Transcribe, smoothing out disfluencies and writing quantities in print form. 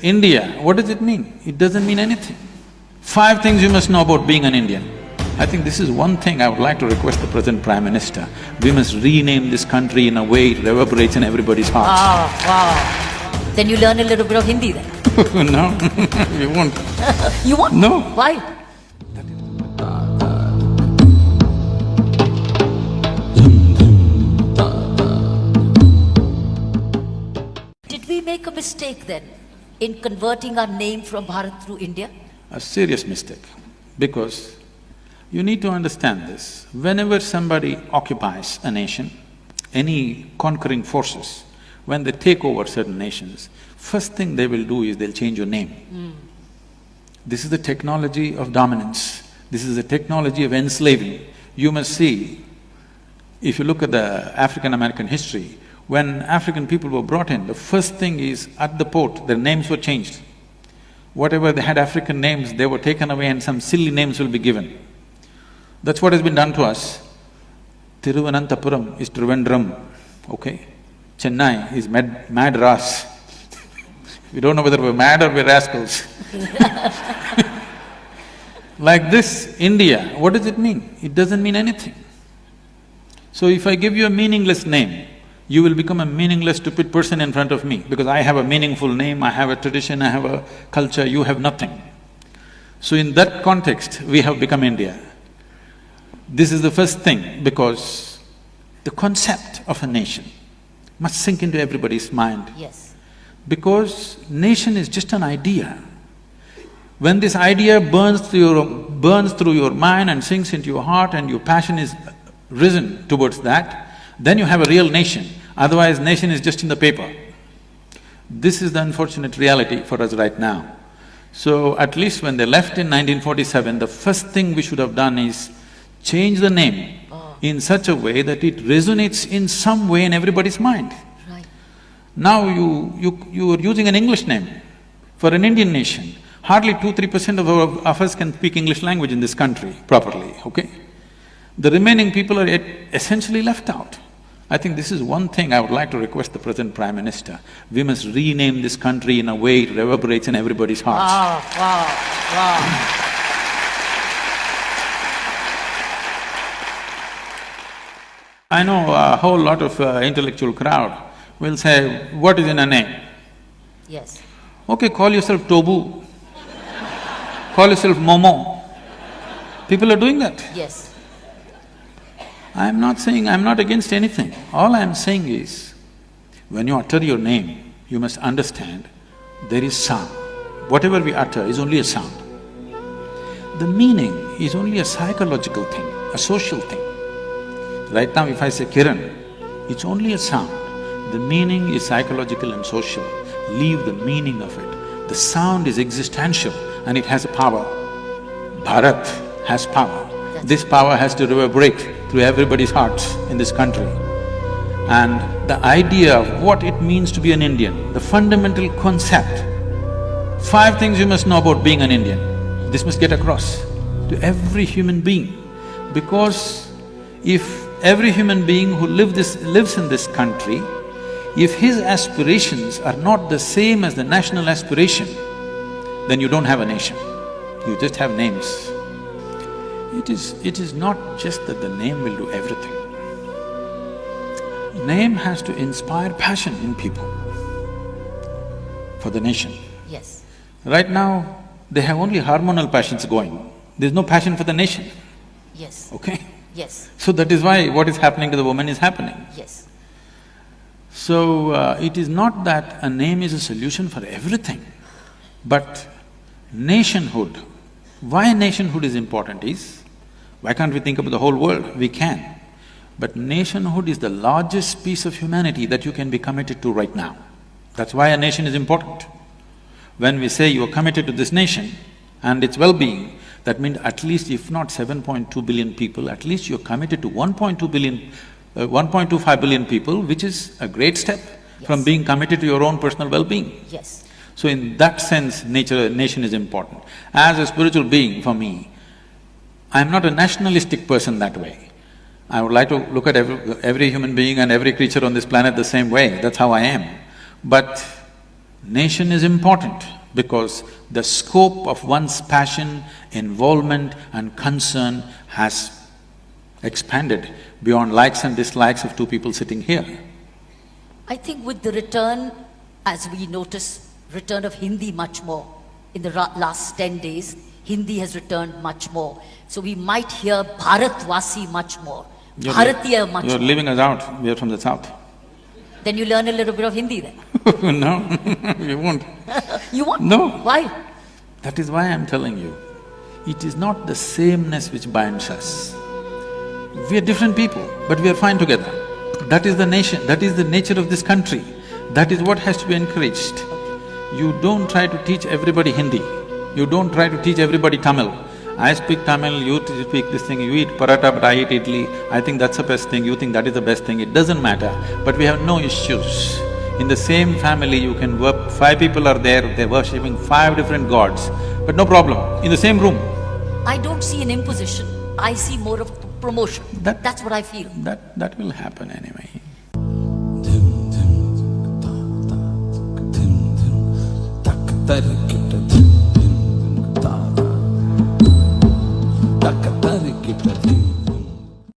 India, what does it mean? It doesn't mean anything. 5 things you must know about being an Indian. I think this is one thing I would like to request the present Prime Minister. We must rename this country in a way it reverberates in everybody's hearts. Wow. Then you learn a little bit of Hindi then? No, you won't. You won't? No. Why? Did we make a mistake then in converting our name from Bharat through India? A serious mistake, because you need to understand this. Whenever somebody occupies a nation, any conquering forces, when they take over certain nations, first thing they will do is they'll change your name. This is the technology of dominance. This is the technology of enslaving. You must see, if you look at the African-American history, when African people were brought in, the first thing is, at the port, their names were changed. Whatever they had African names, they were taken away and some silly names will be given. That's what has been done to us. Thiruvananthapuram is Trivandrum, okay? Chennai is Madras. We don't know whether we're mad or we're rascals. Like this, India, what does it mean? It doesn't mean anything. So if I give you a meaningless name, you will become a meaningless, stupid person in front of me, because I have a meaningful name, I have a tradition, I have a culture, you have nothing. So in that context, we have become India. This is the first thing, because the concept of a nation must sink into everybody's mind. Yes. Because nation is just an idea. When this idea burns through your mind and sinks into your heart and your passion is risen towards that, then you have a real nation. Otherwise, nation is just in the paper. This is the unfortunate reality for us right now. So at least when they left in 1947, the first thing we should have done is change the name in such a way that it resonates in some way in everybody's mind. Right. Now you are using an English name for an Indian nation. Hardly 2–3% of us can speak English language in this country properly, okay? The remaining people are essentially left out. I think this is one thing I would like to request the present Prime Minister. We must rename this country in a way it reverberates in everybody's hearts. Wow. I know a whole lot of intellectual crowd will say, what is in a name? Yes. Okay, call yourself Tobu, call yourself Momo. People are doing that. Yes. I'm not saying… I'm not against anything. All I'm saying is, when you utter your name, you must understand there is sound. Whatever we utter is only a sound. The meaning is only a psychological thing, a social thing. Right now if I say Kiran, it's only a sound. The meaning is psychological and social. Leave the meaning of it. The sound is existential and it has a power. Bharat has power. This power has to reverberate through everybody's hearts in this country. And the idea of what it means to be an Indian, the fundamental concept, 5 things you must know about being an Indian, this must get across to every human being. Because if every human being who lives in this country, if his aspirations are not the same as the national aspiration, then you don't have a nation, you just have names. It is not just that the name will do everything. Name has to inspire passion in people for the nation. Yes. Right now, they have only hormonal passions going. There's no passion for the nation. Yes. Okay? Yes. So that is why what is happening to the woman is happening. Yes. So, it is not that a name is a solution for everything, but nationhood. Why nationhood is important is, why can't we think about the whole world? We can. But nationhood is the largest piece of humanity that you can be committed to right now. That's why a nation is important. When we say you are committed to this nation and its well-being, that means at least if not 7.2 billion people, at least you're committed to 1.25 billion people, which is a great step from being committed to your own personal well-being. Yes. So in that sense, nation is important. As a spiritual being, for me, I'm not a nationalistic person that way. I would like to look at every human being and every creature on this planet the same way, that's how I am. But Nation is important because the scope of one's passion, involvement and concern has expanded beyond likes and dislikes of two people sitting here. I think with the return, as we notice, return of Hindi much more. In the last 10 days, Hindi has returned much more. So we might hear Bharatvasi much more, Bharatiya much You're more. leaving us out, we are from the south. Then you learn a little bit of Hindi then. No, you won't. You won't? No. Why? That is why I'm telling you, it is not the sameness which binds us. We are different people, but we are fine together. That is the nation, that is the nature of this country. That is what has to be encouraged. You don't try to teach everybody Hindi. You don't try to teach everybody Tamil. I speak Tamil, you speak this thing, you eat paratha but I eat idli. I think that's the best thing, you think that is the best thing. It doesn't matter, but we have no issues. In the same family, you can work… 5 people are there, they're worshipping 5 different gods, but no problem, in the same room. I don't see an imposition. I see more of promotion. That's what I feel. That will happen anyway. Takatari kita